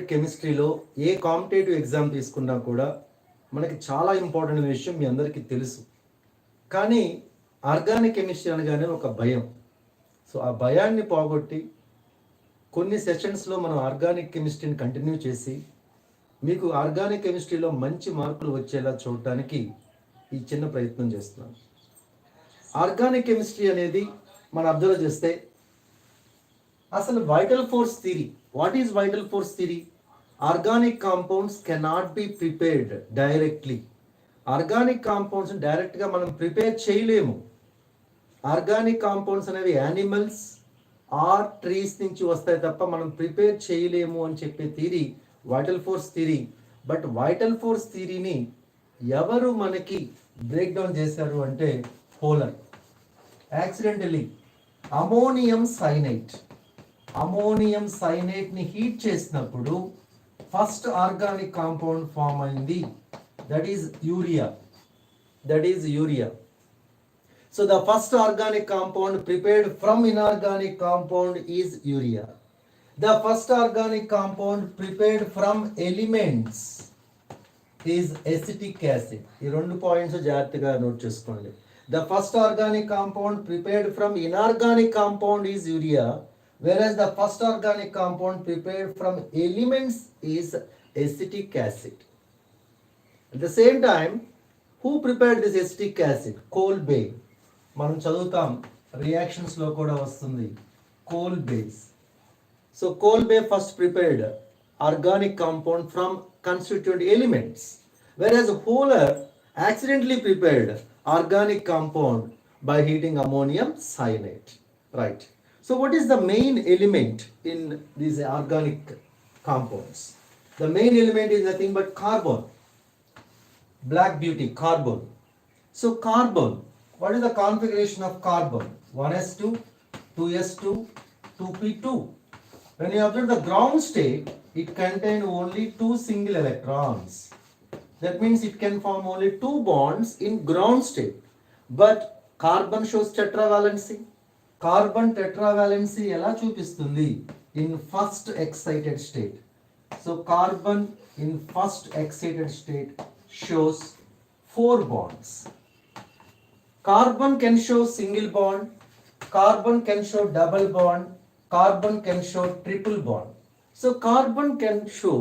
Inorganic కెమిస్ట్రీలో ఏ competitive exam తీసుకున్నా కూడా మనకి చాలా ఇంపార్టెంట్ విషయం మీ అందరికీ తెలుసు. కానీ ఆర్గానిక్ కెమిస్ట్రీ అనగానే ఒక భయం. సో ఆ భయాన్ని పోగొట్టి కొన్ని సెషన్స్లో మనం ఆర్గానిక్ కెమిస్ట్రీని కంటిన్యూ చేసి మీకు ఆర్గానిక్ కెమిస్ట్రీలో మంచి మార్కులు వచ్చేలా చూడటానికి ఈ చిన్న ప్రయత్నం చేస్తున్నాను. ఆర్గానిక్ కెమిస్ట్రీ అనేది మనం అబ్జర్వ్ చేస్తే అసలు vital force theory. What is vital force theory? Organic compounds cannot be prepared directly. Organic compounds డైరెక్ట్గా మనం ప్రిపేర్ చేయలేము. ఆర్గానిక్ కాంపౌండ్స్ అనేవి యానిమల్స్ ఆర్ ట్రీస్ నుంచి వస్తాయి తప్ప మనం ప్రిపేర్ చేయలేము అని చెప్పే theory vital force theory. But vital force థియరీని ఎవరు మనకి బ్రేక్ డౌన్ చేశారు అంటే హోలర్. యాక్సిడెంటలీ అమోనియం సైనైట్ని హీట్ చేసినప్పుడు ఫస్ట్ ఆర్గానిక్ కాంపౌండ్ ఫామ్ అయింది. That is urea. So the first organic compound prepared from inorganic compound is urea. The first organic compound prepared from elements is acetic acid. ఈ రెండు points జాగ్రత్తగా note చేసుకోండి. The first organic compound prepared from inorganic compound is urea, whereas the first organic compound prepared from elements is acetic acid. At the same time, who prepared this acetic acid? Kolbe. మనం చదువుతాం, రియాక్షన్స్లో కూడా వస్తుంది Kolbe's. So Kolbe first prepared organic compound from constituent elements, whereas Wohler accidentally prepared organic compound by heating ammonium cyanate. Right. So what is the main element in these organic compounds? The main element is nothing but carbon. Black beauty, carbon. So carbon, what is the configuration of carbon? 1s2, 2s2, 2p2. When you observe the ground state, it contains only two single electrons. That means it can form only two bonds in ground state. But carbon shows tetravalency. Carbon tetravalency ఎలా చూపిస్తుంది? In first excited state. So carbon in first excited state shows four bonds. Carbon can show single bond, carbon can show double bond, carbon can show triple bond. So carbon can show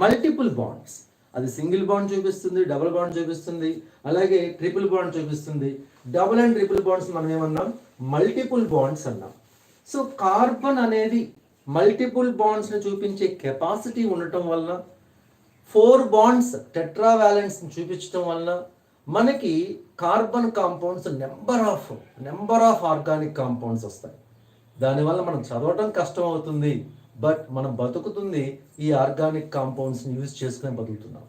multiple bonds. అది single bond చూపిస్తుంది, double bond చూపిస్తుంది, అలాగే triple bond చూపిస్తుంది. Double and triple bonds మనం ఏమన్నాం? Multiple bonds అన్నాం. So carbon అనేది multiple బాండ్స్ని చూపించే capacity ఉండటం వలన, ఫోర్ బాండ్స్ టెట్రావాలెన్స్ని చూపించడం వలన మనకి carbon compounds number of organic compounds వస్తాయి. దానివల్ల మనం చదవటం కష్టం అవుతుంది, బట్ మనం బతుకుతుంది ఈ ఆర్గానిక్ కాంపౌండ్స్ని యూజ్ చేసుకుని బతుకుతున్నాం.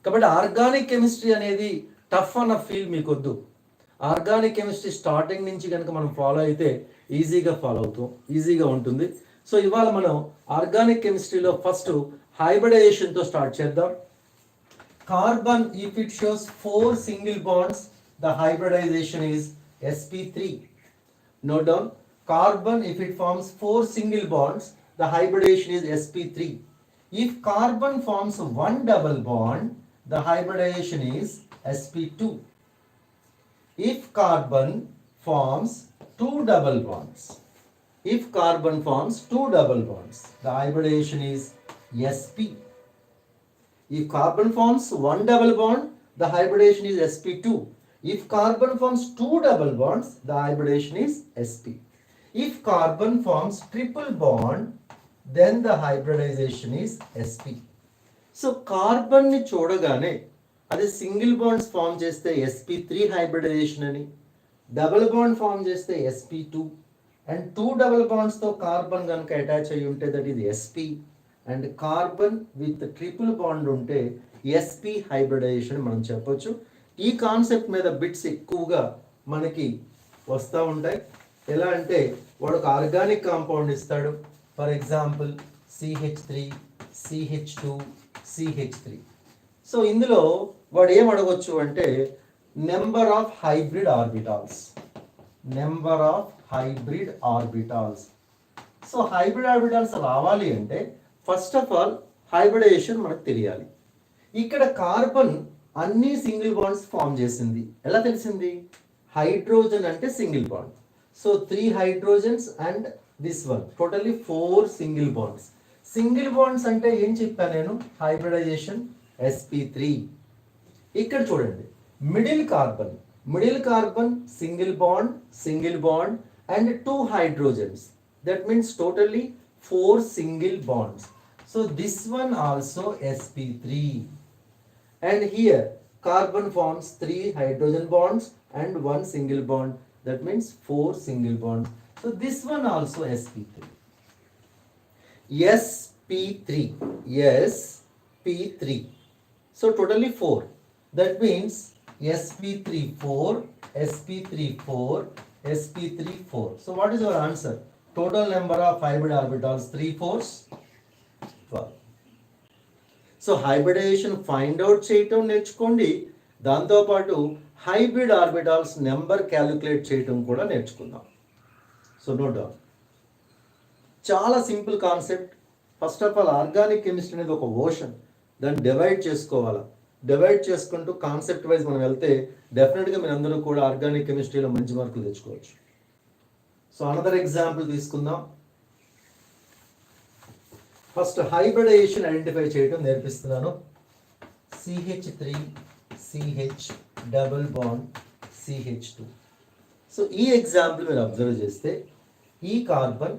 కాబట్టి ఆర్గానిక్ కెమిస్ట్రీ అనేది టఫ్ అన్న ఫీల్ మీకు వద్దు. ఆర్గానిక్ కెమిస్ట్రీ స్టార్టింగ్ నుంచి కనుక మనం ఫాలో అయితే ఈజీగా ఉంటుంది. సో ఇవాళ మనం ఆర్గానిక్ కెమిస్ట్రీలో ఫస్ట్ హైబ్రిడైజేషన్తో స్టార్ట్ చేద్దాం. Carbon, if it shows four single bonds, the hybridization is sp3. Note down, carbon if it forms four single bonds, the hybridization is sp3. If carbon forms one double bond, the hybridization is sp2. If carbon forms two double bonds, the hybridization is sp. If carbon forms one double bond, the hybridization is sp2. If carbon forms two double bonds, the hybridization is sp. If carbon forms triple bond, then the hybridization is sp. So carbon ni chodagane adi single bonds form cheste sp3 hybridization ani, double bond form cheste sp2, and two double bonds tho carbon ganaka attach ayi unte that is sp, and carbon with triple bond ఉంటే SP hybridisation మనం చెప్పొచ్చు. ఈ concept మీద bits ఎక్కువగా మనకి వస్తూ ఉంటాయి. ఎలా అంటే వాడు ఒక ఆర్గానిక్ కాంపౌండ్ ఇస్తాడు, for example CH3, CH2, CH3. So ఇందులో వాడు ఏం అడగొచ్చు అంటే number of hybrid orbitals. So hybrid orbitals రావాలి అంటే ఫస్ట్ ఆఫ్ ఆల్ హైబ్రిడైజేషన్ మనకు తెలియాలి. ఇక్కడ కార్బన్ అన్ని సింగిల్ బాండ్స్ ఫామ్ చేసింది. ఎలా తెలిసింది? హైడ్రోజన్ అంటే single bond. So 3 hydrogens and this one, totally 4 single bonds. Single bonds అంటే ఏం చెప్పాను నేను? Hybridization sp3. ఇక్కడ చూడండి, middle carbon single bond and 2 hydrogens. That means totally 4 single bonds. So this one also sp3. And here carbon forms 3 hydrogen bonds and 1 single bond. That means 4 single bonds. So this one also sp3. sp3. So totally 4. That means sp3 4, sp3 4, sp3 4. So what is your answer? Total number of hybrid orbitals 3 4s 12. So hybridization find out చేయటం నేర్చుకోండి, దాంతోపాటు hybrid orbitals number calculate చేయటం కూడా నేర్చుకుందాం. So no doubt, చాలా simple concept. First of all organic chemistry అనేది ఒక ocean, దాన్ని డివైడ్ చేసుకోవాలా. డివైడ్ చేసుకుంటూ కాన్సెప్ట్ వైజ్ మనం వెళ్తే డెఫినెట్గా మీరు అందరూ కూడా ఆర్గానిక్ కెమిస్ట్రీలో మంచి మార్కులు తెచ్చుకోవచ్చు. సో అనదర్ ఎగ్జాంపుల్ తీసుకుందాం. ఫస్ట్ హైబ్రిడైజేషన్ ఐడెంటిఫై చేయడం నేర్పిస్తున్నాను. CH3CH double bond CH2. So ఈ ఎగ్జాంపుల్ మీరు అబ్జర్వ్ చేస్తే ఈ కార్బన్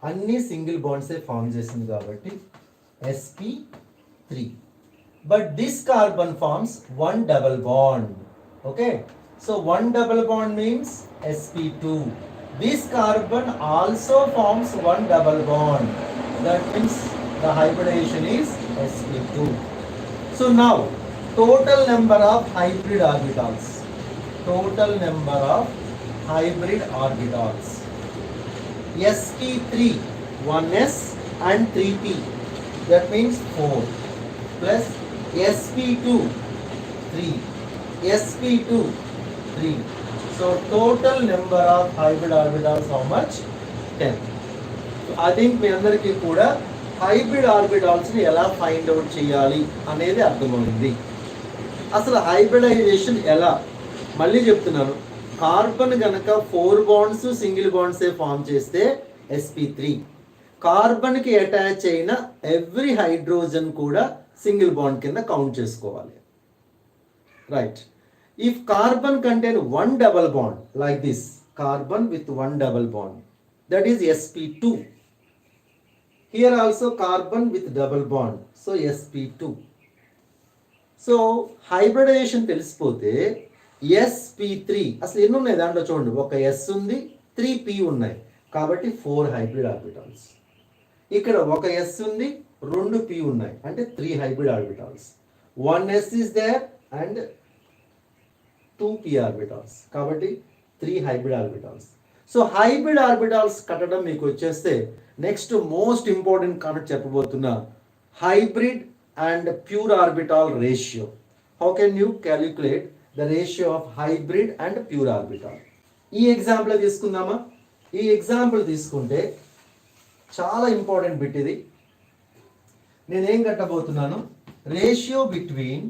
అన్ని సింగిల్ బాండ్సే ఫామ్ చేసింది కాబట్టి sp3. But this carbon forms 1 double bond. Okay, so 1 double bond means sp2. This carbon also forms 1 double bond. That means the hybridization is sp2. So now total number of hybrid orbitals. sp3 1s and 3p. That means 4 plus sp2 3. So total number of hybrid orbitals how much? 10. So I think మీ అందరికీ కూడా hybrid orbitals ని ఎలా find out చేయాలి అనేది అర్థమైంది. అసలు hybridisation ఎలా? మళ్ళీ చెప్తున్నాను, కార్బన్ గనక 4 బాండ్స్ సింగిల్ బాండ్సే ఫామ్ చేస్తే sp3. కార్బన్ కి అటాచ్ అయిన ఎవ్రీ హైడ్రోజన్ కూడా సింగిల్ బాండ్ కింద కౌంట్ చేసుకోవాలి. Right. If carbon contain 1 double bond like this, carbon with 1 double bond, that is sp2. Here also carbon with double bond, so sp2. So hybridisation తెలిసిపోతే sp3 అసలు ఎన్ని ఉన్నాయి దాంట్లో చూడండి, ఒక s ఉంది, 3p ఉన్నాయి, కాబట్టి 4 హైబ్రిడ్ ఆర్బిటాల్స్. ఇక్కడ ఒక s ఉంది, 2p ఉన్నాయి, అంటే 3 hybrid orbitals. 1s is there and 2p orbitals, కాబట్టి 3 hybrid orbitals. So hybrid orbitals కట్టడం మీకు వచ్చేస్తే నెక్స్ట్ మోస్ట్ ఇంపార్టెంట్ కాన్సెప్ట్ చెప్పబోతున్నా, hybrid and pure orbital ratio. How can you calculate the ratio of hybrid and pure orbital? ఈ example తీసుకుందామా? ఈ example తీసుకుంటే చాలా ఇంపార్టెంట్ బిట్ ఇది. నేనేం కట్టబోతున్నాను? Ratio between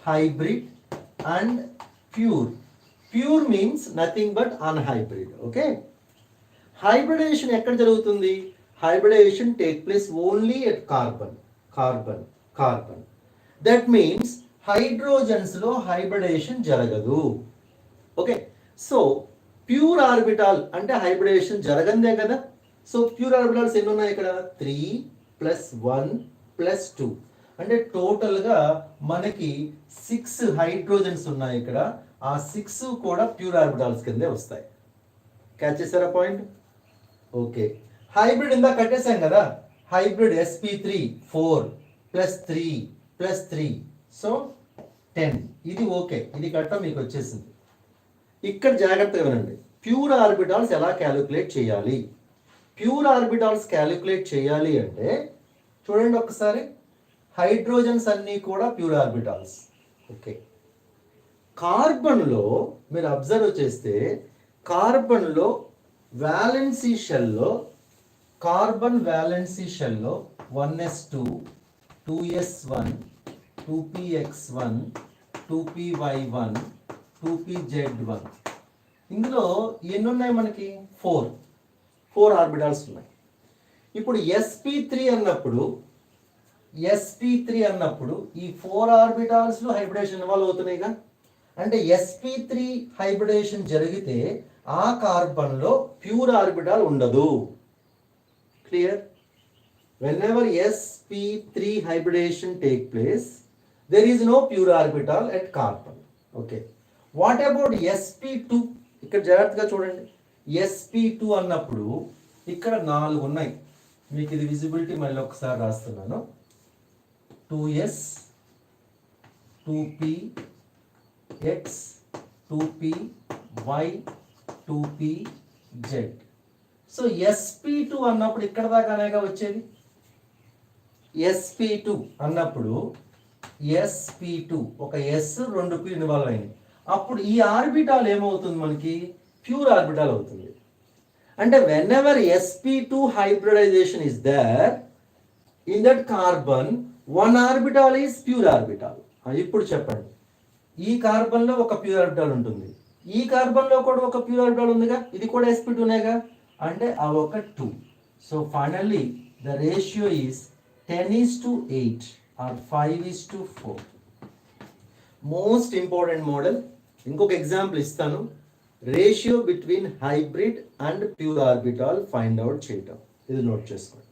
hybrid and pure. Pure means nothing but unhybrid. Okay, hybridization ఎక్కడ జరుగుతుంది? Hybridisation take place only at carbon. That means hydrogens లో హైబ్రిడైజేషన్ జరగదు. ఓకే, సో ప్యూర్ ఆర్బిటాల్ అంటే హైబ్రిడైజేషన్ జరగందే కదా. సో ప్యూర్ ఆర్బిటాల్స్ ఎన్ని ఉన్నాయి ఇక్కడ? 3 + 1 + 2, అంటే టోటల్గా మనకి 6 హైడ్రోజన్స్ ఉన్నాయి ఇక్కడ. ఆ 6 కూడా ప్యూర్ ఆర్బిటాల్స్ కిందే వస్తాయి. క్యాచ్ చేసారా పాయింట్? ఓకే, హైబ్రిడ్ ఇందా కట్టేసాం కదా. Hybrid sp3 4 + 3 + 3, so 10. ఇది ఓకే, ఇది కట్ట మీకు వచ్చేసింది. ఇక్కడ జాగ్రత్తగా వినండి, ప్యూర్ ఆర్బిటాల్స్ ఎలా క్యాలిక్యులేట్ చేయాలి? ప్యూర్ ఆర్బిటాల్స్ క్యాలిక్యులేట్ చేయాలి అంటే చూడండి ఒకసారి, హైడ్రోజన్స్ అన్నీ కూడా ప్యూర్ ఆర్బిటాల్స్. ఓకే, కార్బన్లో మీరు అబ్జర్వ్ చేస్తే కార్బన్లో వ్యాలెన్సీ షెల్లో కార్బన్ వ్యాలెన్సీ షెల్లో 1s2 2s1 2px1 2py1 2pz1. ఇందులో ఎన్ని ఉన్నాయి మనకి? 4 ఆర్బిటాల్స్ ఉన్నాయి. ఇప్పుడు sp3 అన్నప్పుడు ఈ 4 ఆర్బిటాల్స్ హైబ్రిడేషన్ ఇన్వాల్వ్ అవుతున్నాయిగా. అంటే sp3 హైబ్రిడేషన్ జరిగితే ఆ కార్బన్లో ప్యూర్ ఆర్బిటాల్ ఉండదు. Clear? whenever sp3 hybridation take place, there is no pure orbital at carbon. Okay, what about sp2? ఇక్కడ జాగ్రత్తగా చూడండి. sp2 అన్నప్పుడు ఇక్కడ 4 ఉన్నాయి. మీకు ఇది విజిబిలిటీ మళ్ళీ ఒకసారి రాస్తున్నాను. 2s 2p x 2p y 2p z. So sp2 అన్నప్పుడు ఇక్కడ దాకానేగా వచ్చేది. sp2 అన్నప్పుడు sp2 ఒక s 2 p ఇన్వాల్వ్ అయింది. అప్పుడు ఈ ఆర్బిటాల్ ఏమవుతుంది? మనకి ప్యూర్ ఆర్బిటాల్ అవుతుంది. అంటే whenever sp2 hybridization is there in that carbon, one orbital is pure orbital. ఇప్పుడు చెప్పండి, ఈ కార్బన్లో ఒక ప్యూర్ ఆర్బిటాల్ ఉంటుంది, ఈ కార్బన్లో కూడా ఒక ప్యూర్ ఆర్బిటాల్ ఉందిగా, ఇది కూడా sp2నేగా. అంటే ఆ ఒక 2. So finally the ratio is 10:8 or 5:4. Most important model. ఇంకొక ఎగ్జాంపుల్ ఇస్తాను. Ratio between hybrid and pure orbital find out చేయటం. ఇది నోట్ చేసుకోండి.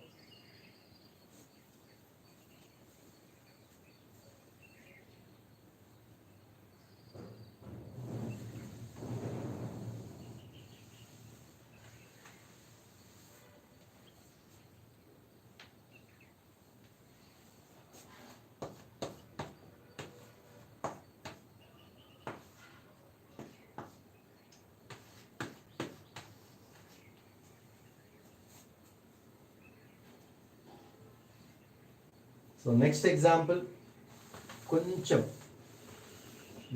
సో నెక్స్ట్ ఎగ్జాంపుల్ కొంచెం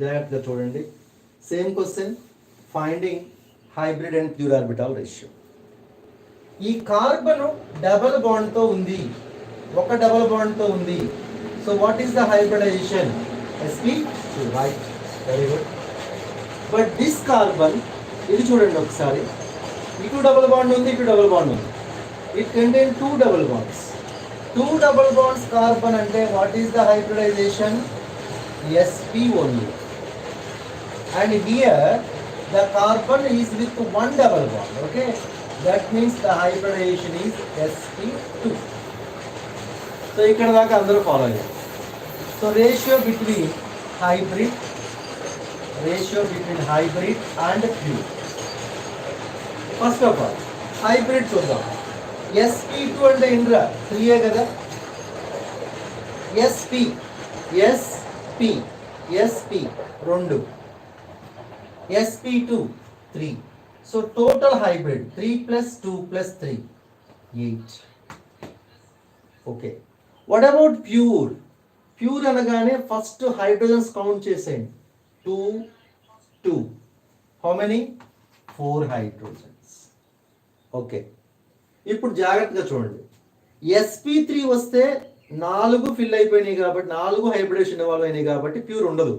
జాగ్రత్తగా చూడండి. Same question, finding hybrid and pure orbital ratio. ఈ కార్బన్ డబుల్ బాండ్తో ఉంది, ఒక డబుల్ బాండ్తో ఉంది. So what is the hybridization? sp2, right, very good. But this carbon, ఇది చూడండి ఒకసారి, ఇటు డబుల్ బాండ్ ఉంది, ఇటు డబుల్ బాండ్ ఉంది. It contain 2 double bonds. 2 double bonds carbon ante what is the hybridization? sp only. And here the carbon is with 1 double bond. Okay, that means the hybridization is sp2. So ikkada daaka andaru follow cheyali. So ratio between hybrid and pure. First of all hybrid చూద్దాం. sp2 అంటే ఇంద్ర 3 కదా. sp 2, sp2 3. So total hybrid 3 + 2 + 3 8. Okay, what about pure? Pure అనగానే first hydrogens count చేసేయండి. 2 2. How many? 4 hydrogens. Okay, ఇప్పుడు జాగ్రత్తగా చూడండి. sp3 వస్తే 4 fill అయిపోయినాయి కాబట్టి, 4 హైబ్రిడేషన్ ఇన్వాల్వ్ అయినాయి కాబట్టి ప్యూర్ ఉండదు.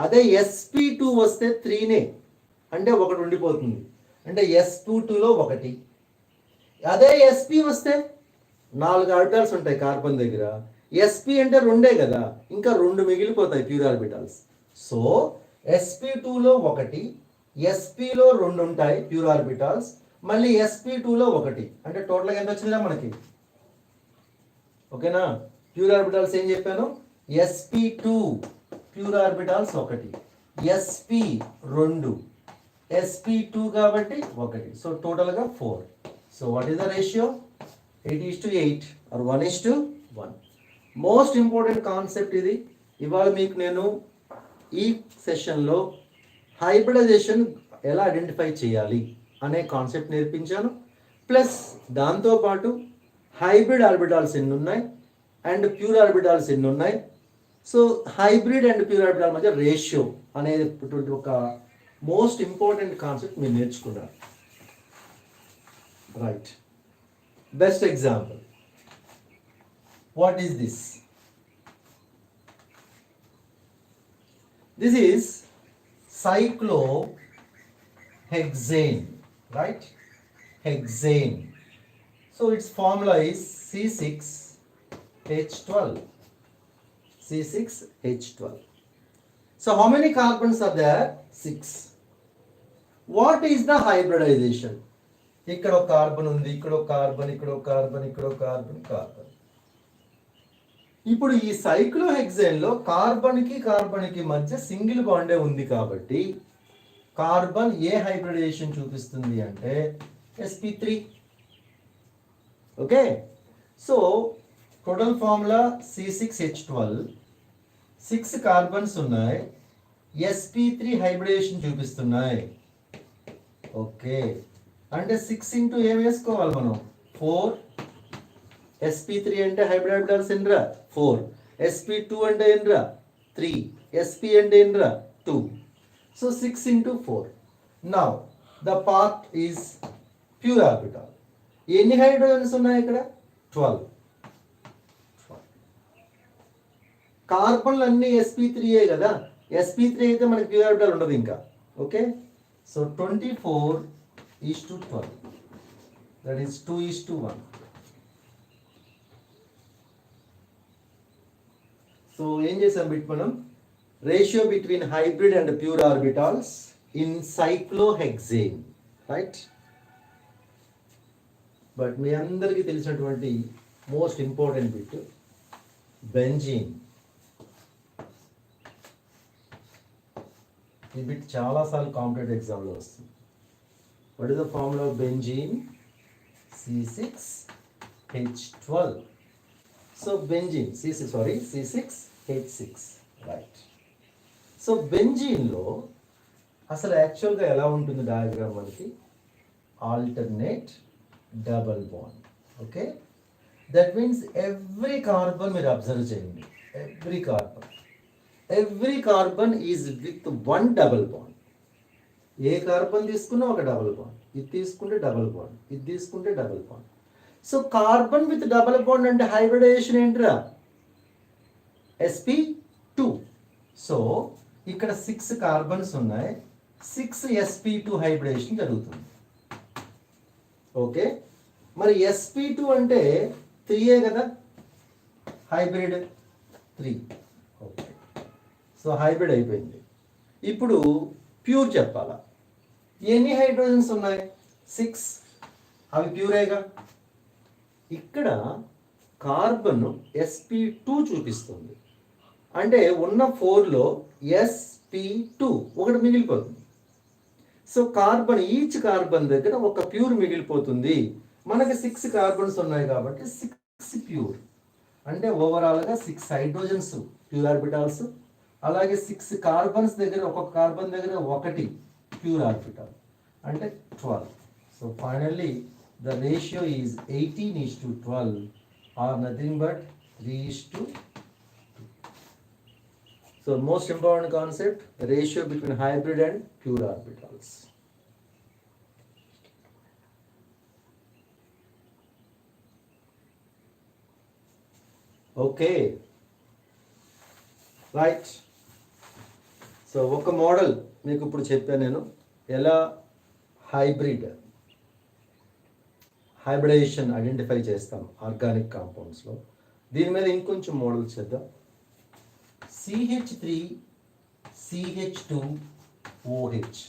అదే sp2 వస్తే 3నే, అంటే 1 ఉండిపోతుంది. అంటే sp2లో 1. అదే sp వస్తే 4 ఆర్బిటాల్స్ ఉంటాయి కార్బన్ దగ్గర. sp అంటే 2 కదా, ఇంకా 2 మిగిలిపోతాయి ప్యూర్ ఆర్బిటాల్స్. సో sp2లో 1, spలో 2 ఉంటాయి ప్యూర్ ఆర్బిటాల్స్, మళ్ళీ sp2లో 1. అంటే టోటల్గా ఎంత వచ్చిందా మనకి? ఓకేనా? ప్యూర్ ఆర్బిటాల్స్ ఏం చెప్పాను? sp2 pure orbitals 1, sp 2, sp2 కాబట్టి 1. సో టోటల్గా 4. So what is the ratio? 8:8 or 1:1. Most important concept ఇది. ఇవాళ మీకు నేను ఈ సెషన్లో హైబ్రిడైజేషన్ ఎలా ఐడెంటిఫై చేయాలి అనే కాన్సెప్ట్ నేర్పించాను. ప్లస్ దాంతోపాటు హైబ్రిడ్ ఆర్బిటాల్స్ ఎన్ని ఉన్నాయి అండ్ ప్యూర్ ఆర్బిటాల్స్ ఎన్ని ఉన్నాయి, so hybrid and pure orbital మధ్య రేషియో అనేది ఒక మోస్ట్ ఇంపార్టెంట్ కాన్సెప్ట్ మీరు నేర్చుకున్నారు. Right, best example. What is this? This is cyclohexane, right? Hexane. So its formula is C6H12. C6H12. So how many carbons are there? 6. What is the hybridization? ఇక్కడ ఒక carbon ఉంది, ఇక్కడ ఒక carbon, ఇక్కడ ఒక carbon, ఇక్కడ ఒక కార్బన్, కార్బన్. ఇప్పుడు ఈ సైక్లోహెక్సేన్ లో కార్బన్ కి మధ్య సింగిల్ బాండే ఉంది కాబట్టి కార్బన్ ఏ హైబ్రిడైజేషన్ చూపిస్తుంది అంటే sp3. Okay, so total formula C6H12, 6 carbons ఉన్నాయి, sp3 హైబ్రిడేషన్ చూపిస్తున్నాయి. ఓకే, అంటే 6 ఇంటూ ఏం వేసుకోవాలి మనం? 4. sp3 అంటే హైబ్రిడ్ ఎన్రా 4, sp2 అంటే ఎన్రా 3, sp అంటే ఎన్రా 2. So 6 into 4. Now the part is pure orbital. ఎన్ని హైడ్రోజన్స్ ఉన్నాయి ఇక్కడ? 12. కార్బన్లు అన్ని sp3 కదా, sp3 అయితే మనకి ప్యూర్ ఆర్బిటాల్ ఉండదు ఇంకా. Okay, so 24:12, that is 2:1. So ఏం చేసాం బిట్ మనం? Ratio between hybrid and pure orbitals in cyclohexane, right? But మీ అందరికీ తెలిసినటువంటి మోస్ట్ ఇంపార్టెంట్ బిట్ బెంజీన్. ఈ బిట్ చాలాసార్లు కాంపిటేటివ్ ఎగ్జామ్లో వస్తుంది. What is the formula of benzene? C6H12. So benzene C6H6, right? So బెంజీన్లో అసలు యాక్చువల్గా ఎలా ఉంటుంది డయాగ్రామ్ మనకి? Alternate double bond. Okay, that means every carbon మీరు అబ్జర్వ్ చేయండి, every carbon is with 1 double bond. A carbon తీసుకున్నా ఒక డబల్ బాండ్, ఇది తీసుకుంటే డబల్ బాండ్, ఇది తీసుకుంటే double bond. So carbon with double bond అంటే హైబ్రిడైజేషన్ ఏంటిరా? sp2. సో ఇక్కడ 6 కార్బన్స్ ఉన్నాయి, 6 sp2 హైబ్రిడేషన్ జరుగుతుంది. ఓకే, మరి sp2 అంటే 3 కదా, హైబ్రిడ్ 3. ఓకే, సో హైబ్రిడ్ అయిపోయింది. ఇప్పుడు ప్యూర్ చెప్పాలా? ఎన్ని హైడ్రోజన్స్ ఉన్నాయి? 6. అవి ప్యూరేగా. ఇక్కడ కార్బన్ sp2 చూపిస్తుంది, అంటే ఉన్న 4లో sp2 ఒకటి మిగిలిపోతుంది. సో కార్బన్, ఈచ్ కార్బన్ దగ్గర ఒక ప్యూర్ మిగిలిపోతుంది. మనకి 6 కార్బన్స్ ఉన్నాయి కాబట్టి 6 ప్యూర్, అంటే ఓవరాల్గా 6 హైడ్రోజన్స్ ప్యూర్ ఆర్బిటాల్స్. అలాగే 6 కార్బన్స్ దగ్గర, ఒక్కొక్క కార్బన్ దగ్గర 1 ప్యూర్ ఆర్బిటాల్, అంటే 12. So finally the ratio is 18:12 are nothing but 3:2. So most important concept, ratio between hybrid and pure orbitals. Okay, right. So ఒక మోడల్ మీకు ఇప్పుడు చెప్పాను నేను, ఎలా హైబ్రిడైజేషన్ ఐడెంటిఫై చేస్తాం ఆర్గానిక్ కాంపౌండ్స్లో. దీని మీద ఇంకొంచెం మోడల్ చేద్దాం. CH3CH2OH.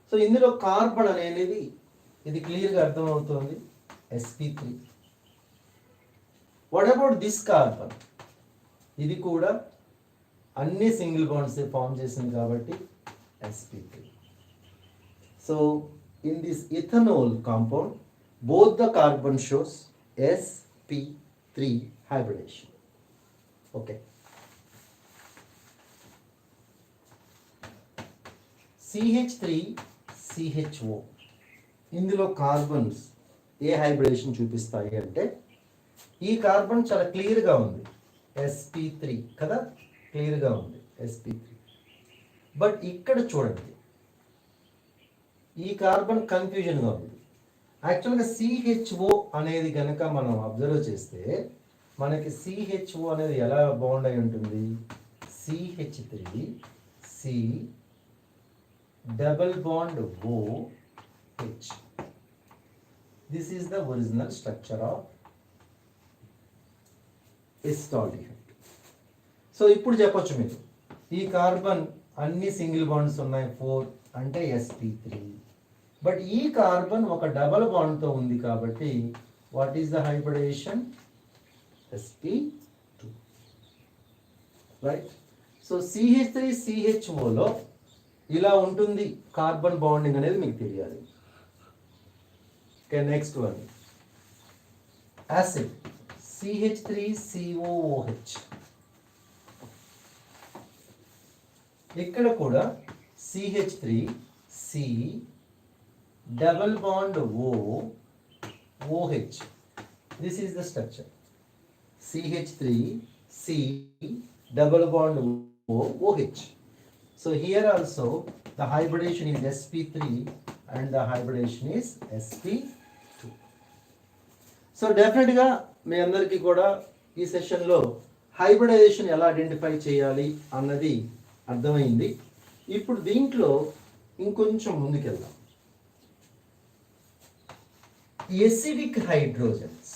సో ఇందులో కార్బన్ అనేది ఇది క్లియర్గా అర్థమవుతుంది, sp3. What about this carbon? ఇది కూడా అన్ని సింగిల్ బాండ్స్ ఫామ్ చేసింది కాబట్టి sp3. So in this ethanol compound both the carbon shows sp3 hybridization. Okay, CH3CHO ఇందులో కార్బన్స్ ఏ హైబ్రిడేషన్ చూపిస్తాయి అంటే, ఈ కార్బన్ చాలా క్లియర్గా ఉంది, sp3 కదా, క్లియర్గా ఉంది sp3. బట్ ఇక్కడ చూడండి, ఈ కార్బన్ కన్ఫ్యూజన్గా ఉంది. యాక్చువల్గా CHO అనేది కనుక మనం అబ్జర్వ్ చేస్తే మనకి CHO అనేది ఎలా బాండ్ అయి ఉంటుంది? C CH3 C double bond OH. This is the original structure of acetaldehyde. So ఇప్పుడు చెప్పొచ్చు మీరు ఈ కార్బన్ అన్ని సింగిల్ బాండ్స్ ఉన్నాయి 4 అంటే sp3. బట్ ఈ కార్బన్ ఒక డబల్ బాండ్తో ఉంది కాబట్టి what is the hybridization? sp2, right. So CH3CHOలో ఇలా ఉంటుంది కార్బన్ బాండింగ్ అనేది మీకు తెలియాలి. Okay, next one acid CH3COOH. ఇక్కడ కూడా CH3 C double bond O OH. This is the structure. CH3 C double bond O OH. So here also the hybridation is sp3 and the hybridation is sp2. So definitely గా మీ అందరికీ కూడా ఈ సెషన్లో hybridisation ఎలా identify చేయాలి అన్నది అర్థమైంది. ఇప్పుడు దీంట్లో ఇంకొంచెం ముందుకెళ్దాం. Acidic hydrogens.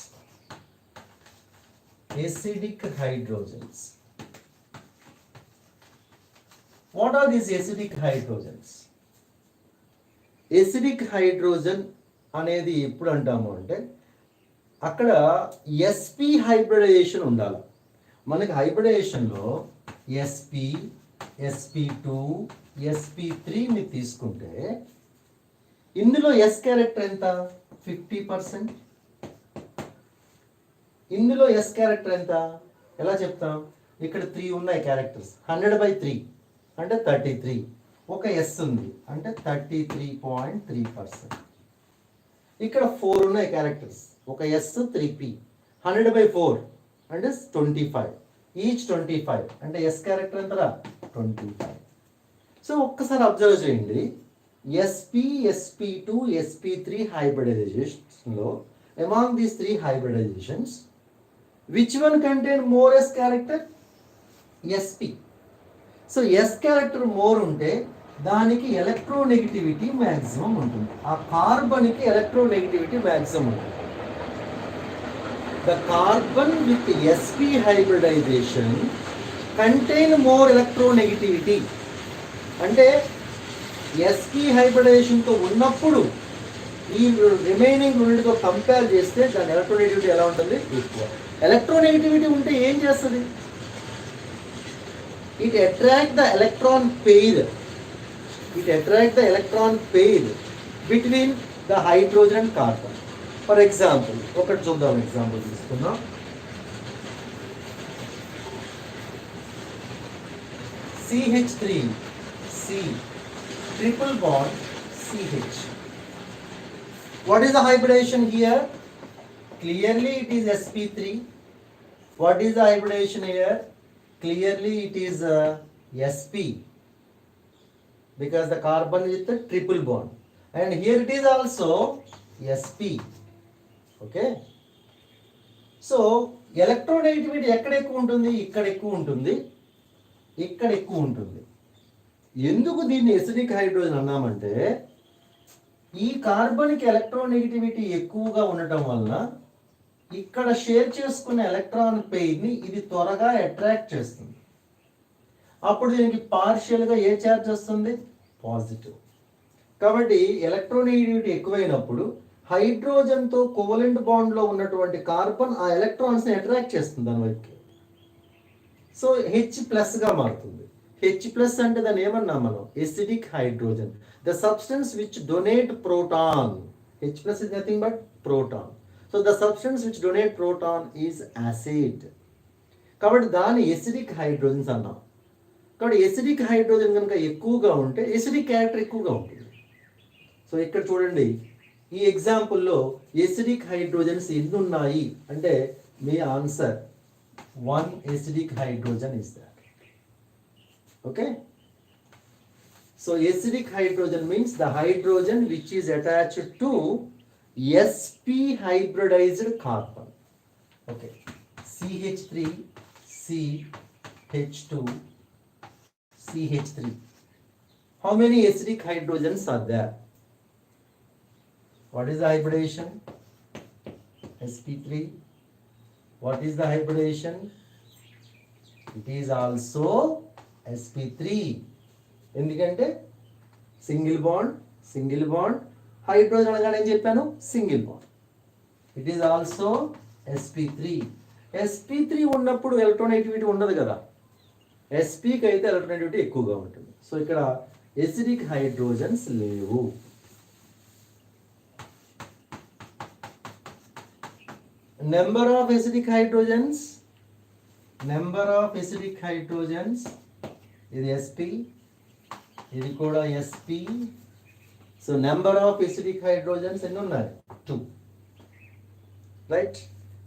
What are these acidic hydrogens? Acidic hydrogen అనేది ఎప్పుడు అంటాము అంటే అక్కడ sp హైబ్రిడైజేషన్ ఉండాలి. మనకి హైబ్రిడైజేషన్లో sp sp2 sp3 ని తీసుకుంటే ఇందులో s క్యారెక్టర్ ఎంత? 50%. ఇందులో s క్యారెక్టర్ ఎంత? ఎలా చెప్తాం? ఇక్కడ 3 ఉన్నాయి క్యారెక్టర్స్. 100/3 అంటే 33. ఒక s ఉంది అంటే 33.3%. ఇక్కడ 4 ఉన్నాయి క్యారెక్టర్స్. ఒక s 3p. 100/4 అంటే 25. ఈచ్ 25 అంటే s క్యారెక్టర్ ఎంతరా? 25. సో ఒక్కసారి అబ్జర్వ్ చేయండి. sp sp2 sp3 హైబ్రిడైజేషన్లో among these 3 hybridizations which one contain more s character? sp. So s character more ఉంటే దానికి ఎలక్ట్రోనెగటివిటీ మ్యాక్సిమం ఉంటుంది. ఆ కార్బన్కి ఎలక్ట్రోనెగటివిటీ మ్యాక్సిమం ఉంటుంది. The carbon with sp hybridization contain more electronegativity. అంటే sp హైబ్రిడైజేషన్తో ఉన్నప్పుడు ఈ రిమైనింగ్ రెండింటితో కంపేర్ చేస్తే దాని ఎలక్ట్రోనెగటివిటీ ఎలా ఉంటుంది? ఎక్కువ. ఎలక్ట్రోనెగటివిటీ ఉంటే ఏం చేస్తుంది? It attract the electron pair between the hydrogen and carbon. For example ఒకటి చూద్దాం, ఎగ్జాంపుల్ తీసుకుందాం. CH3 C triple bond CH. What is the hybridization here? Clearly it is sp3. What is the hybridization here? Clearly it is sp, because the carbon with the triple bond, and here it is also sp. Okay, so electronegativity ఎక్కడ ఎక్కువ ఉంటుంది? ఇక్కడ ఎక్కువ ఉంటుంది, ఇక్కడ ఎక్కువ ఉంటుంది. ఎందుకు దీన్ని ఎసిడిక్ హైడ్రోజన్ అన్నామంటే ఈ కార్బన్కి ఎలక్ట్రోనెగటివిటీ ఎక్కువగా ఉండటం వలన ఇక్కడ షేర్ చేసుకున్న ఎలక్ట్రాన్ పెయిర్ని ఇది త్వరగా అట్రాక్ట్ చేస్తుంది. అప్పుడు దీనికి పార్షియల్గా ఏ ఛార్జ్ వస్తుంది? పాజిటివ్. కాబట్టి ఎలక్ట్రోనెగటివిటీ ఎక్కువైనప్పుడు హైడ్రోజన్తో కోవలెంట్ బాండ్లో ఉన్నటువంటి కార్బన్ ఆ ఎలక్ట్రాన్స్ని అట్రాక్ట్ చేస్తుంది దాని వైపుకి. సో H+గా మారుతుంది. H+ అంటే దాన్ని ఏమన్నా మనం? Acidic hydrogen. The substance which donate proton. H+ is nothing but proton. So the substance which donate proton is acid. కాబట్టి దాన్ని ఎసిడిక్ హైడ్రోజన్స్ అన్నాం. కాబట్టి ఎసిడిక్ హైడ్రోజన్ కనుక ఎక్కువగా ఉంటే ఎసిడిక్ క్యారెక్టర్ ఎక్కువగా ఉంటుంది. సో ఇక్కడ చూడండి, ఈ ఎగ్జాంపుల్లో ఎసిడిక్ హైడ్రోజన్స్ ఎన్ని ఉన్నాయి అంటే మీ answer 1 acidic hydrogen is that. Okay, so acidic hydrogen means the hydrogen which is attached to sp hybridized carbon. Okay, CH3 C H2 CH3. How many acidic hydrogens are there? What is the hybridization? sp3. What is the hybridization? It is also sp3. ఎందుకంటే single bond hydrogen అనగానే ఏం చెప్పాను? Single bond. It is also sp3 ఉన్నప్పుడు electronegativity ఉండదు కదా. spకి అయితే electronegativity ఎక్కువగా ఉంటుంది. సో ఇక్కడ ఎసిడిక్ హైడ్రోజన్స్ లేవు. నెంబర్ ఆఫ్ ఎసిడిక్ హైడ్రోజన్స్, ఇది sp, ఇది కూడా sp. So number of acidic hydrogens ఎన్ని ఉన్నాయి? 2. Right.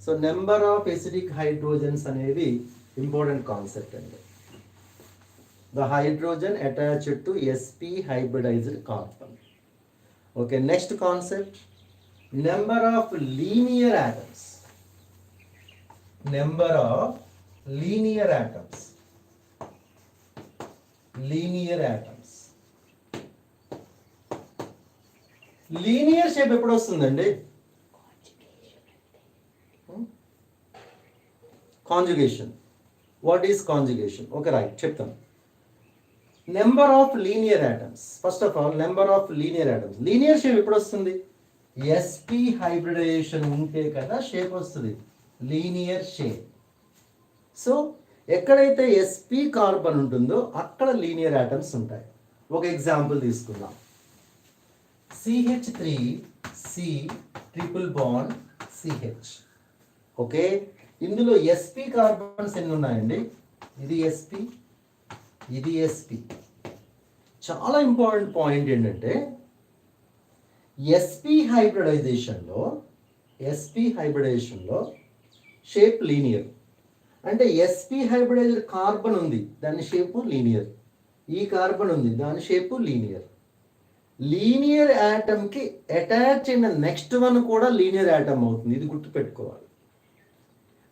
So number of acidic hydrogens అనేది ఇంపార్టెంట్ కాన్సెప్ట్ అండి. The hydrogen attached to sp hybridized carbon. Okay, next concept number of linear atoms. Number of linear atoms. Linear shape ఎప్పుడు వస్తుందండి? Conjugation. What is conjugation? Okay, right, చెప్తాను. Number of linear atoms. First of all number of linear atoms. Linear shape ఎప్పుడు వస్తుంది? sp hybridisation ఉంటే కదా shape వస్తుంది, linear shape. So ఎక్కడైతే sp carbon ఉంటుందో అక్కడ లీనియర్ యాటమ్స్ ఉంటాయి. ఒక ఎగ్జాంపుల్ తీసుకుందాం. CH3C triple bond CH. Okay, ఇందులో sp కార్బన్స్ ఎన్ని ఉన్నాయండి? ఇది sp, ఇది sp. చాలా ఇంపార్టెంట్ పాయింట్ ఏంటంటే sp హైబ్రిడైజేషన్లో షేప్ లీనియర్. అంటే sp హైబ్రిడైజ్డ్ కార్బన్ ఉంది, దాని షేపు లీనియర్. ఈ కార్బన్ ఉంది, దాని షేపు లీనియర్. లీనియర్ యాటమ్కి అటాచ్ అయిన నెక్స్ట్ వన్ కూడా లీనియర్ యాటమ్ అవుతుంది. ఇది గుర్తుపెట్టుకోవాలి.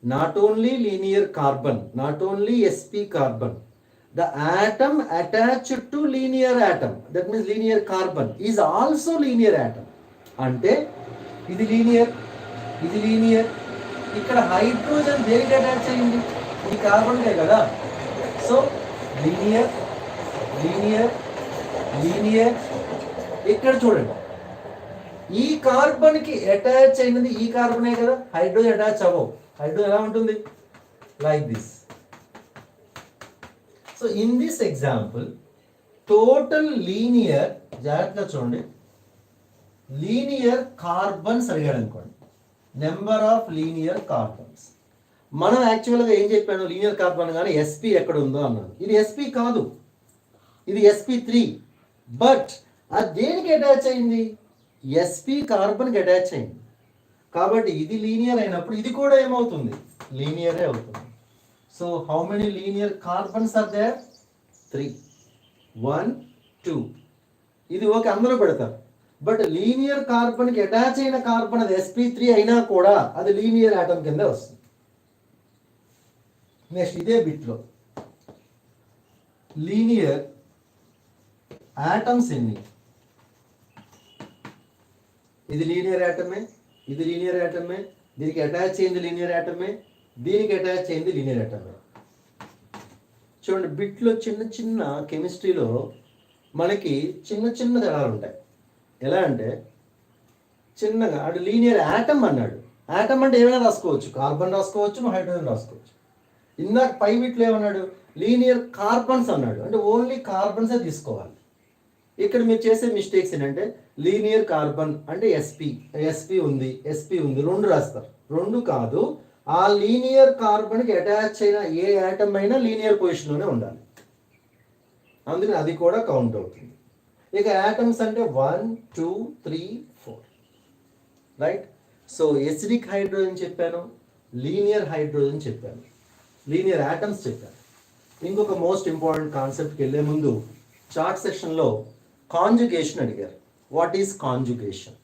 Not only linear carbon, not only sp carbon, the atom attached to linear atom, that means linear carbon is also linear atom. అంటే ఇది linear, ఇది linear. ఇక్కడ hydrogen దేనికి అటాచ్ అయింది? ఈ కార్బన్కే కదా. So linear linear linear. ఇక్కడ చూడండి, ఈ కార్బన్కి అటాచ్ అయినది ఈ కార్బనే కదా, హైడ్రోజన్ అటాచ్ అవ్వవు. హైడ్రోజన్ ఎలా ఉంటుంది? Like this. So in this example total linear, జాగ్రత్తగా చూడండి, లీనియర్ కార్బన్స్ అడిగాడు అనుకోండి, నెంబర్ ఆఫ్ లీనియర్ కార్బన్స్. మనం యాక్చువల్గా ఏం చెప్పాను? లీనియర్ కార్బన్ కానీ sp ఎక్కడ ఉందో అన్నాను. ఇది sp కాదు, ఇది sp3. బట్ అది దేనికి అటాచ్ అయింది? sp కార్బన్కి అటాచ్ అయింది. కాబట్టి ఇది లీనియర్ అయినప్పుడు ఇది కూడా ఏమవుతుంది? లీనియరే అవుతుంది. So how many linear carbons are there? 3. 1 2. ఇది ఓకే, అందరూ పెడతారు. బట్ లీనియర్ కార్బన్కి అటాచ్ అయిన కార్బన్ అది sp3 అయినా కూడా అది లీనియర్ ఆటమ్ కింద వస్తుంది. నెక్స్ట్ ఇదే బిట్లో లీనియర్ ఆటమ్స్ ఎన్ని? ఇది లీనియర్ ఆటమే, ఇది లీనియర్ ఆటమే, దీనికి అటాచ్ అయింది లీనియర్ ఆటమే, దీనికి అటాచ్ అయింది లీనియర్ ఆటమే. చూడండి, బిట్లో చిన్న చిన్న కెమిస్ట్రీలో మనకి చిన్న చిన్న తేడాలు ఉంటాయి. ఎలా అంటే చిన్నగా అటు లీనియర్ యాటమ్ అన్నాడు. యాటమ్ అంటే ఏమైనా రాసుకోవచ్చు, కార్బన్ రాసుకోవచ్చు, హైడ్రోజన్ రాసుకోవచ్చు. ఇందాక పై బిట్లో ఏమన్నాడు? లీనియర్ కార్బన్స్ అన్నాడు. అంటే ఓన్లీ కార్బన్సే తీసుకోవాలి. ఇక్కడ మీరు చేసే మిస్టేక్స్ ఏంటంటే లీనియర్ కార్బన్ అంటే sp ఉంది, రెండు రాస్తారు. రెండు కాదు, ఆ లీనియర్ కార్బన్కి అటాచ్ అయిన ఏ యాటమ్ అయినా లీనియర్ పొజిషన్లోనే ఉండాలి. అందుకని అది కూడా కౌంట్ అవుతుంది. ఇక యాటమ్స్ అంటే 1 2 3 4, రైట్. సో ఎసిడిక్ హైడ్రోజన్ చెప్పాను, లీనియర్ హైడ్రోజన్ చెప్పాను, లీనియర్ యాటమ్స్ చెప్పాను. ఇంకొక మోస్ట్ ఇంపార్టెంట్ కాన్సెప్ట్కి వెళ్ళే ముందు చార్ట్ సెక్షన్లో కాంజుగేషన్ అడిగారు. What is conjugation?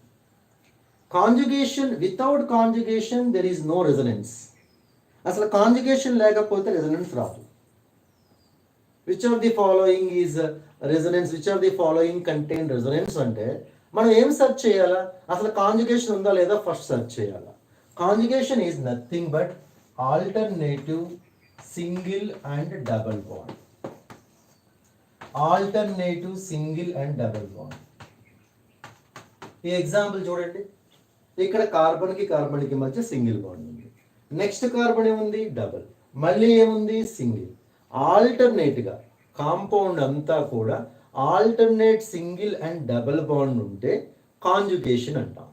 Conjugation, without conjugation there is no resonance. అసలు కాంజుగేషన్ లేకపోతే రెజొనెన్స్ రాదు. Which of the following is resonance, which of the following contain resonance అంటే మనం ఏం సెర్చ్ చేయాలా, అసలు కాంజుగేషన్ ఉందా లేదా ఫస్ట్ సెర్చ్ చేయాలా. Conjugation is nothing but alternative single and double bond. Alternative single and double bond. ఈ ఎగ్జాంపుల్ చూడండి, ఇక్కడ కార్బన్ కి మధ్య సింగిల్ బాండ్ ఉంది, నెక్స్ట్ కార్బన్ ఏముంది డబుల్, మళ్ళీ ఏముంది సింగిల్. ఆల్టర్నేట్ గా కాంపౌండ్ అంతా కూడా alternate single and double bond ఉంటే కాంజుగేషన్ అంటాం.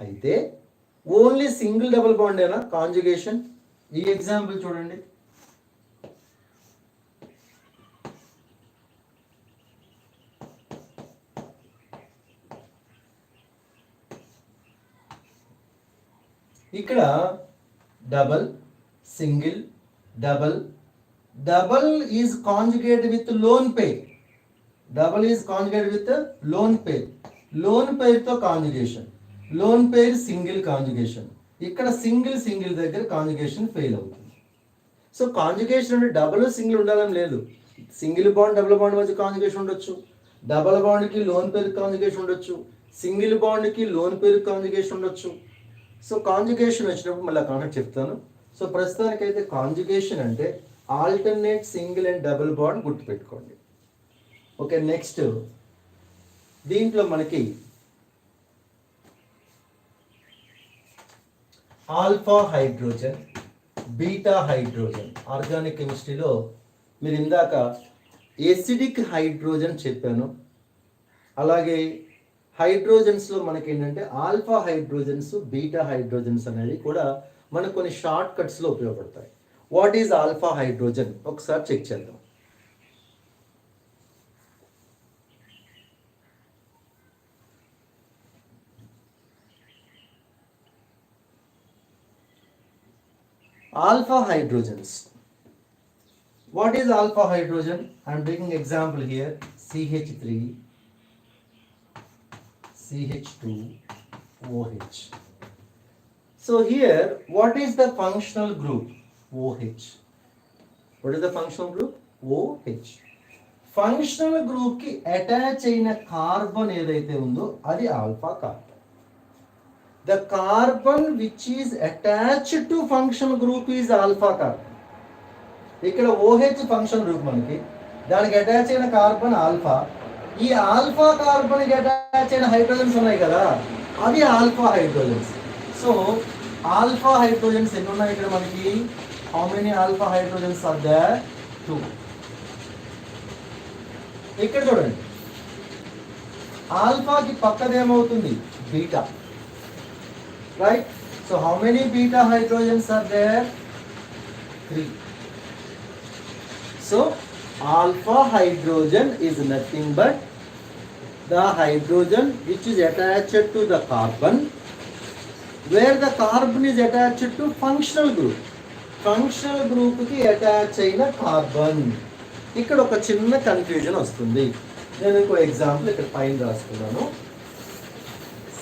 అయితే ఓన్లీ సింగిల్ డబుల్ బాండ్ ఏనా కాంజుగేషన్? ఈ ఎగ్జాంపుల్ చూడండి, ఇక్కడ double single double, double is conjugate with lone pair, double is conjugate with lone pair, lone pair తో conjugation, lone pair single conjugation. ఇక్కడ single single దగ్గర conjugation fail అవుతుంది. సో conjugation అంటే డబల్ సింగిల్ ఉండాలని లేదు, సింగిల్ బాండ్ డబుల్ బాండ్ మధ్య conjugation ఉండొచ్చు, డబల్ బాండ్ కి లోన్ పేర్ కాంజుగేషన్ ఉండొచ్చు, సింగిల్ బాండ్ కి లోన్ పేర్ కాంజుగేషన్ ఉండొచ్చు. సో కాంజుగేషన్ వచ్చినప్పుడు మళ్ళీ కాన్సెప్ట్ చెప్తాను. సో ప్రస్తుతానికైతే కాంజుగేషన్ అంటే alternate single and double bond గుర్తుపెట్టుకోండి. ఓకే, నెక్స్ట్ దీంట్లో మనకి alpha hydrogen, beta hydrogen. Organic కెమిస్ట్రీలో మీరు ఇందాక ఎసిడిక్ హైడ్రోజన్ చెప్పాను, అలాగే హైడ్రోజన్స్లో మనకి ఏంటంటే ఆల్ఫా హైడ్రోజన్స్, బీటా హైడ్రోజన్స్ అనేవి కూడా మనకు కొన్ని షార్ట్ కట్స్లో ఉపయోగపడతాయి. వాట్ ఈజ్ ఆల్ఫా హైడ్రోజన్ ఒకసారి చెక్ చేద్దాం. Alpha hydrogens. What is alpha hydrogen? I am taking example here, CH3, CH2, OH. So here, what is the functional group? OH. What is the functional group? OH. Functional group ki attach అయిన carbon ఏదైతే ఉందో అది alpha carbon. The carbon which is attached to functional group is alpha carbon. ఇక్కడ OH function group మనకి, దానికి attach అయిన carbon alpha. ఈ alpha carbon కి అటాచ్ అయిన హైడ్రోజన్స్ ఉన్నాయి కదా, అవి alpha hydrogens. So alpha hydrogens ఎన్ని ఉన్నాయి ఇక్కడ మనకి? How many alpha hydrogens are there? 2. ఇక్కడ చూడండి, ఆల్ఫాకి పక్కది ఏమవుతుంది? Beta. Right? So how many beta hydrogens are there? 3. So alpha hydrogen is nothing but the hydrogen which is attached to the carbon, where the carbon is attached to functional group. Functional group ki attach అయిన carbon. ఇక్కడ ఒక చిన్న confusion వస్తుంది. నేను ఇంకో example ఇక్కడ పైన రాసుకున్నాను.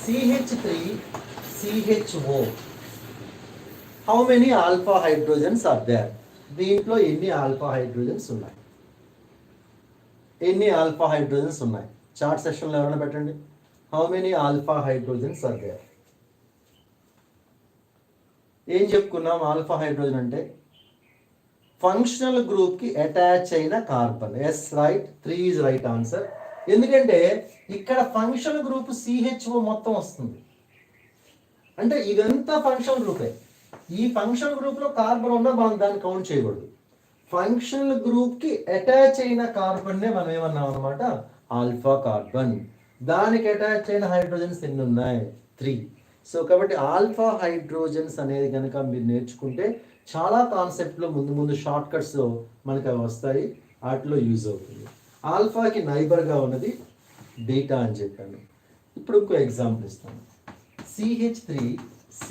CH3 CHO. How many alpha hydrogens are there? దీంట్లో ఎన్ని ఆల్ఫా హైడ్రోజన్స్ ఉన్నాయి? ఎన్ని ఆల్ఫా హైడ్రోజన్స్ ఉన్నాయి? చార్ట్ సెక్షన్లో ఎవరైనా పెట్టండి. How many alpha hydrogens are there? ఏం చెప్పుకున్నాం? ఆల్ఫా హైడ్రోజన్ అంటే ఫంక్షనల్ గ్రూప్ కి అటాచ్ అయిన carbon. Yes right, 3 is right answer. ఎందుకంటే ఇక్కడ ఫంక్షనల్ గ్రూప్ CHO మొత్తం వస్తుంది, అంటే ఇదంతా ఫంక్షనల్ గ్రూపే. ఈ ఫంక్షనల్ గ్రూప్ లో కార్బన్ ఉన్నా మనం దాన్ని కౌంట్ చేయకూడదు. ఫంక్షనల్ గ్రూప్ కి అటాచ్ అయిన కార్బన్ నే మనం ఏమన్నాం అనమాట? Alpha carbon. దానికి అటాచ్ అయిన హైడ్రోజన్స్ ఎన్ని ఉన్నాయి? 3. సో కాబట్టి ఆల్ఫా హైడ్రోజన్స్ అనేది కనుక మీరు నేర్చుకుంటే చాలా కాన్సెప్ట్లో ముందు ముందు షార్ట్ కట్స్ మనకు అవి వస్తాయి, వాటిలో యూజ్ అవుతుంది. ఆల్ఫాకి నైబర్గా ఉన్నది బీటా అని చెప్పాను. ఇప్పుడు ఇంకో ఎగ్జాంపుల్ ఇస్తాను. CH3C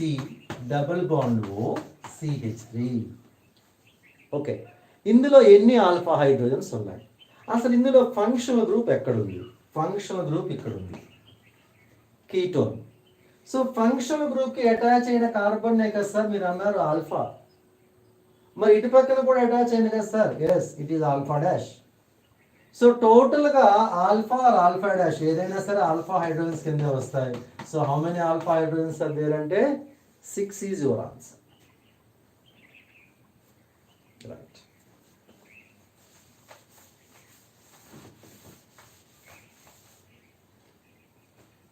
double bond O CH3. Okay, ఇందులో ఎన్ని ఆల్ఫా హైడ్రోజన్స్ ఉన్నాయి? అసలు ఇందులో ఫంక్షనల్ గ్రూప్ ఎక్కడుంది? ఫంక్షనల్ గ్రూప్ ఇక్కడ ఉంది, కీటోన్. సో ఫంక్షనల్ గ్రూప్ కి అటాచ్ అయిన కార్బన్ కదా సార్ మీరు అన్నారు ఆల్ఫా. మరి ఇటు పక్కన కూడా అటాచ్ అయింది కదా sir, yes it is alpha dash. So టోటల్గా ఆల్ఫా ఆర్ ఆల్ఫా డాష్ ఏదైనా సరే ఆల్ఫా హైడ్రోజన్స్ కింద వస్తాయి. So how many alpha hydrogens are there అంటే 6 ఈజ్ యువర్ ఆన్సర్. రైట్.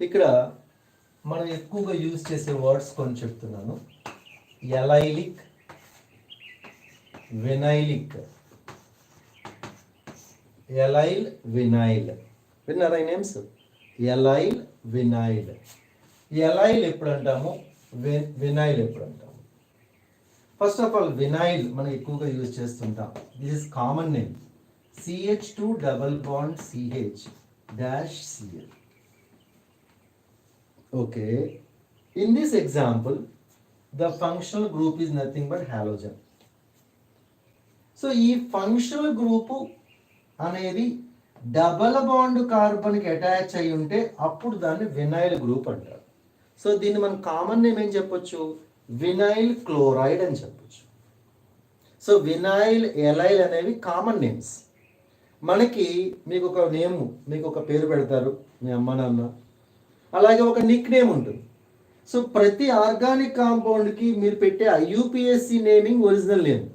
ఇక్కడ మనం ఎక్కువగా యూజ్ చేసే వర్డ్స్ కొన్ని చెప్తున్నాను. Allylic, vinylic, allyl, vinyl. విన్నారా ఈ నేమ్స్? Allyl, vinyl. ఎలైల్ ఎప్పుడు అంటాము, వినైల్ ఎప్పుడు అంటాము? ఫస్ట్ ఆఫ్ ఆల్ వినైల్ మనం ఎక్కువగా యూజ్ చేస్తుంటాం. This is common name. CH2 double bond CH dash Cl. Okay. In this example, the functional group is nothing but halogen. So ఈ functional group అనేది double bond కార్బన్కి attach అయి ఉంటే అప్పుడు దాన్ని vinyl group అంటారు. సో దీన్ని మనం కామన్ నేమ్ ఏం చెప్పొచ్చు, వినైల్ క్లోరైడ్ అని చెప్పొచ్చు. సో వినైల్, ఎలైల్ అనేవి కామన్ నేమ్స్. మనకి మీకు ఒక నేమ్, మీకు ఒక పేరు పెడతారు మీ అమ్మ నాన్న, అలాగే ఒక నిక్ నేమ్ ఉంటుంది. సో ప్రతి ఆర్గానిక్ కాంపౌండ్కి మీరు పెట్టే IUPAC నేమింగ్ ఒరిజినల్ నేమ్,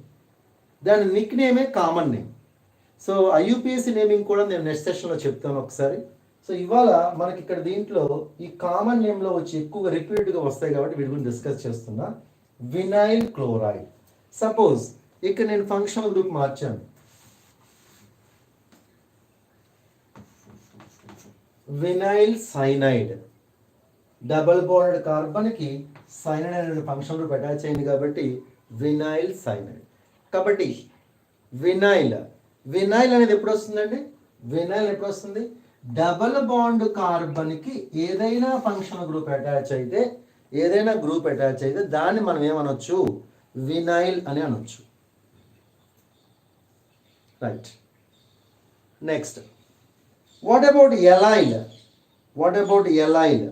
దాని నిక్ నేమే common name. So IUPAC naming కూడా నేను నెక్స్ట్ సెషన్లో చెప్తాను ఒకసారి. సో ఇవాళ మనకి ఇక్కడ దీంట్లో ఈ కామన్ నేమ్లో వచ్చి ఎక్కువగా రిపీటెడ్గా వస్తాయి కాబట్టి వీటి గురించి డిస్కస్ చేస్తున్నా. Vinyl chloride. సపోజ్ ఇక్కడ నేను ఫంక్షనల్ గ్రూప్ మార్చాను, వినైల్ సైనైడ్. డబల్ బాండెడ్ కార్బన్కి సైనైడ్ అనే ఫంక్షన్ గ్రూప్ అటాచ్ అయింది కాబట్టి వినైల్ సైనైడ్. కాబట్టి వినైల్, వినైల్ అనేది ఎప్పుడు వస్తుందండి, వినైల్ ఎప్పుడు వస్తుంది, డబల్ బాండ్ కార్బన్కి ఏదైనా ఫంక్షన్ గ్రూప్ అటాచ్ అయితే, ఏదైనా గ్రూప్ అటాచ్ అయితే దాన్ని మనం ఏమనొచ్చు, వినైల్ అని అనొచ్చు. Right. Next, what about allyl? What about allyl?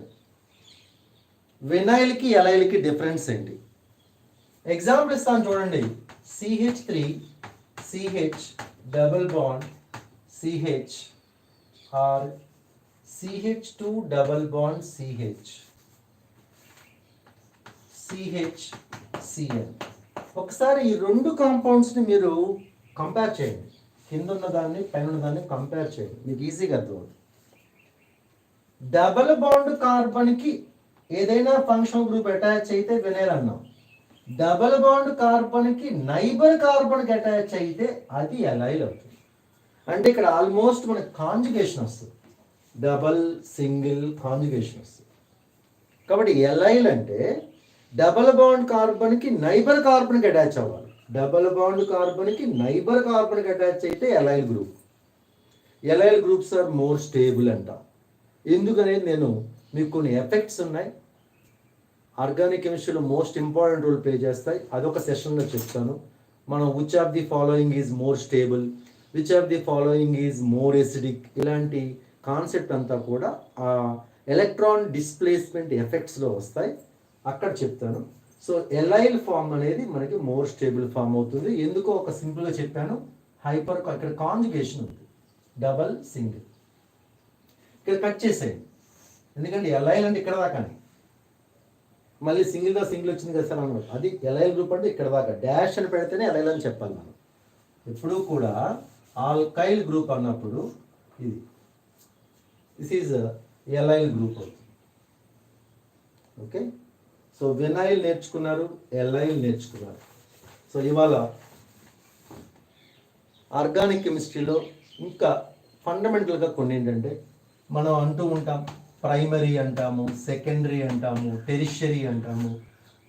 వినైల్కి ఎలైల్కి డిఫరెన్స్ ఏంటి? ఎగ్జాంపుల్ ఇస్తాను చూడండి. CH3 CH double bond CH or CH2 double bond CH CHCl. ఒకసారి ఈ రెండు కాంపౌండ్స్ని మీరు కంపేర్ చేయండి. కింద ఉన్నదాన్ని పైన ఉన్నదాన్ని కంపేర్ చేయండి, మీకు ఈజీగా అర్థమవుతుంది. డబల్ బాండ్ కార్బన్కి ఏదైనా ఫంక్షన్ గ్రూప్ అటాచ్ అయితే వినైల్ అన్నాం. డబల్ బాండ్ కార్బన్కి నైబర్ కార్బన్కి అటాచ్ అయితే అది ఎలైల్ అవుతుంది. అంటే ఇక్కడ ఆల్మోస్ట్ మనకి కాంజుగేషన్ వస్తుంది, డబల్ సింగిల్ కాంజుగేషన్ వస్తుంది. కాబట్టి ఎలైల్ అంటే డబల్ బాండ్ కార్బన్కి నైబర్ కార్బన్కి అటాచ్ అవ్వాలి. డబల్ బాండ్ కార్బన్కి నైబర్ కార్బన్కి అటాచ్ అయితే allyl group. Allyl groups are more stable అంట. ఎందుకనేది నేను మీకు కొన్ని ఎఫెక్ట్స్ ఉన్నాయి, ఆర్గానిక్ కెమిస్ట్రీలో మోస్ట్ ఇంపార్టెంట్ రోల్ ప్లే చేస్తాయి, అదొక సెషన్లో చెప్తాను. మనం which of the following is more stable, which of the following is more acidic, ఇలాంటి కాన్సెప్ట్ అంతా కూడా ఆ ఎలక్ట్రాన్ డిస్ప్లేస్మెంట్ ఎఫెక్ట్స్లో వస్తాయి, అక్కడ చెప్తాను. సో ఎలైల్ ఫామ్ అనేది మనకి మోర్ స్టేబుల్ ఫామ్ అవుతుంది. ఎందుకో ఒక సింపుల్గా చెప్పాను, హైపర్ ఇక్కడ కాంజుగేషన్ ఉంది, డబల్ సింగిల్. ఇక్కడ కట్ చేసేయండి, ఎందుకంటే ఎలైల్ అంటే ఇక్కడ దాకా, మళ్ళీ సింగిల్గా సింగిల్ వచ్చింది కదా సార్ అన్నమాట. అది ఎలైల్ గ్రూప్ అంటే ఇక్కడ దాకా, డాష్ అని పెడితేనే ఎలైల్ అని చెప్పాలి మనం. ఎప్పుడూ కూడా ఆల్కైల్ గ్రూప్ అన్నప్పుడు ఇది దిస్ ఈజ్ ఎలైల్ గ్రూప్ అవుతుంది. ఓకే. సో వినైల్ నేర్చుకున్నారు, ఎలైల్ నేర్చుకున్నారు. సో ఇవాళ ఆర్గానిక్ కెమిస్ట్రీలో ఇంకా ఫండమెంటల్గా కొన్ని ఏంటంటే, మనం అంటూ ఉంటాం ప్రైమరీ అంటాము, సెకండరీ అంటాము, టెరిషరీ అంటాము,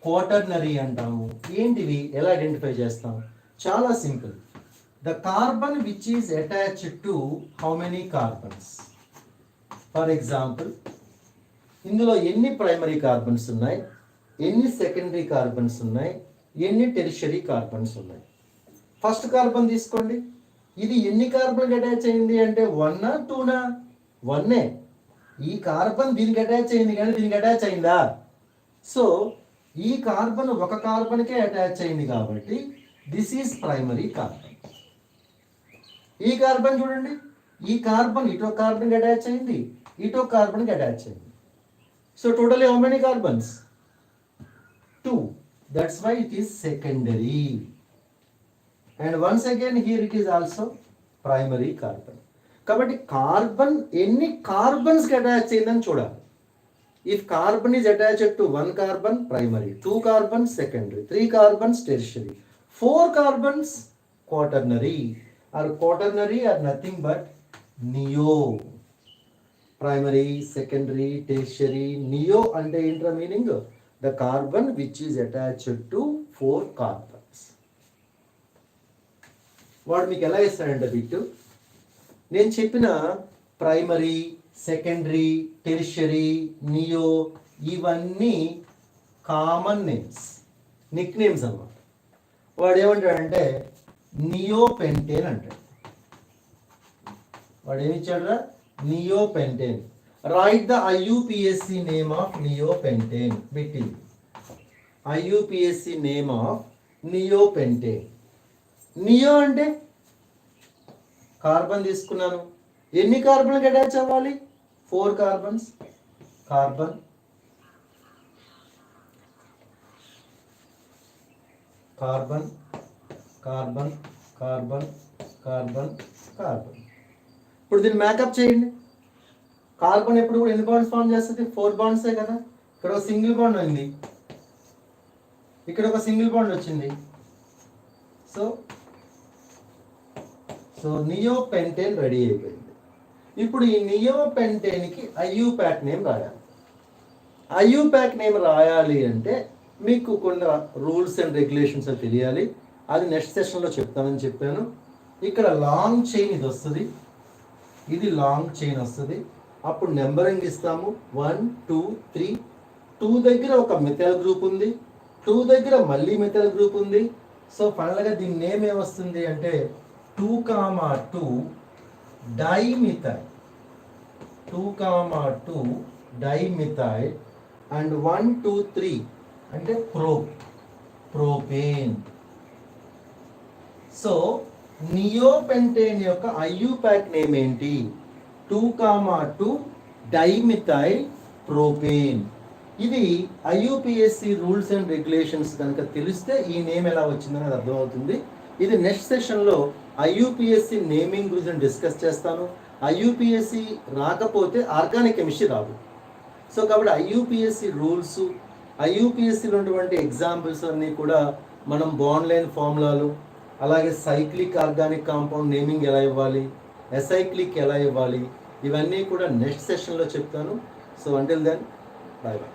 క్వాటర్నరీ అంటాము. ఏంటివి, ఎలా ఐడెంటిఫై చేస్తాం? చాలా simple. The carbon which is attached to how many carbons. For example, ఇందులో ఎన్ని ప్రైమరీ కార్బన్స్ ఉన్నాయి, ఎన్ని సెకండరీ కార్బన్స్ ఉన్నాయి, ఎన్ని టెరిషరీ కార్బన్స్ ఉన్నాయి. ఫస్ట్ కార్బన్ తీసుకోండి, ఇది ఎన్ని కార్బన్ అటాచ్ అయింది అంటే 1 ఆ 2 1. ఈ కార్బన్ దీనికి అటాచ్ అయింది కానీ దీనికి అటాచ్ అయిందా? సో ఈ కార్బన్ ఒక కార్బన్కే అటాచ్ అయింది కాబట్టి దిస్ ఈజ్ ప్రైమరీ కార్బన్. ఈ కార్బన్ చూడండి, ఈ కార్బన్ ఇటో కార్బన్కి అటాచ్ అయింది, ఇటో కార్బన్కి అటాచ్ అయింది. So totally how many carbons? 2. That's why it is secondary. And once again here it is also primary carbon. కాబట్టి కార్బన్ ఎన్ని కార్బన్స్కి అటాచ్ అయిందని చూడాలి. If carbon is attached to 1 carbon, primary, 2 carbons, secondary, 3 carbons, tertiary, 4 carbons, quaternary. Or quaternary are nothing but neo. Primary, secondary, tertiary, neo అంటే ఏంట్రా meaning? The carbon which is attached to 4 carbons. వాడు మీకు ఎలా ఇస్తాడంటే bit, నేను చెప్పిన primary, secondary, tertiary, neo ఇవన్నీ common names, nick names అన్నమాట. వాడు ఏమంటాడంటే నియో పెంటేన్ అంటాడు. వాడు ఏమిచ్చాడురా? Neo pentane. Write the IUPAC name of neopentane. Between IUPAC name of neopentane. Neo అంటే కార్బన్ తీసుకున్నాను, ఎన్ని కార్బన్కి అటాచ్ అవ్వాలి? 4 carbons. Carbon, carbon, carbon, carbon, carbon, carbon. ఇప్పుడు దీన్ని మేకప్ చేయండి. కార్బన్ ఎప్పుడు కూడా ఎన్ని బాండ్స్ ఫామ్ చేస్తుంది? 4 బాండ్సే కదా. ఇక్కడ ఒక సింగిల్ బాండ్ ఉంది, ఇక్కడ ఒక సింగిల్ బాండ్ వచ్చింది. సో నియోపెంటేన్ రెడీ అయిపోయింది. ఇప్పుడు ఈ నియోపెంటేన్కి ఐయుపాక్ నేమ్ రాయాలి. ఐయుపాక్ నేమ్ రాయాలి అంటే మీకు కొన్ని రూల్స్ అండ్ రెగ్యులేషన్స్ తెలియాలి. అది నెక్స్ట్ సెషన్లో చెప్తానని చెప్పాను. ఇక్కడ లాంగ్ చైన్ ఇది వస్తుంది, ఇది లాంగ్ చైన్ వస్తుంది. అప్పుడు నెంబరింగ్ ఇస్తాము 1, 2, 3. 2 దగ్గర ఒక మిథైల్ గ్రూప్ ఉంది, 2 దగ్గర మళ్ళీ మిథైల్ గ్రూప్ ఉంది. సో ఫైనల్గా దీని నేమ్ ఏమొస్తుంది అంటే 2,2 డైమిథైల్, 2,2 డైమిథైల్ అండ్ 1, 2, 3 అంటే ప్రోపేన్. సో నియోపెంటేన్ యొక్క ఐయుపాక్ నేమ్ ఏంటి? 2,2 డైమిథైల్ ప్రోపేన్. ఇది ఐయుపిఎస్సి రూల్స్ అండ్ రెగ్యులేషన్స్ కనుక తెలిస్తే ఈ నేమ్ ఎలా వచ్చిందని అది అర్థమవుతుంది. ఇది నెక్స్ట్ సెషన్లో ఐయుపిఎస్సి నేమింగ్ గురించి డిస్కస్ చేస్తాను. ఐయుపిఎస్సి రాకపోతే ఆర్గానిక్ కెమిస్ట్రీ రాదు. సో కాబట్టి ఐయుపిఎస్సి రూల్స్, ఐయుపిఎస్సిలో ఉన్నటువంటి ఎగ్జాంపుల్స్ అన్నీ కూడా మనం బాండ్ లైన్ ఫార్ములాలు, అలాగే సైక్లిక్ ఆర్గానిక్ కాంపౌండ్ నేమింగ్ ఎలా ఇవ్వాలి, అసైక్లిక్ ఎలా ఇవ్వాలి, ఇవన్నీ కూడా నెక్స్ట్ సెషన్లో చెప్తాను. So until then, bye by.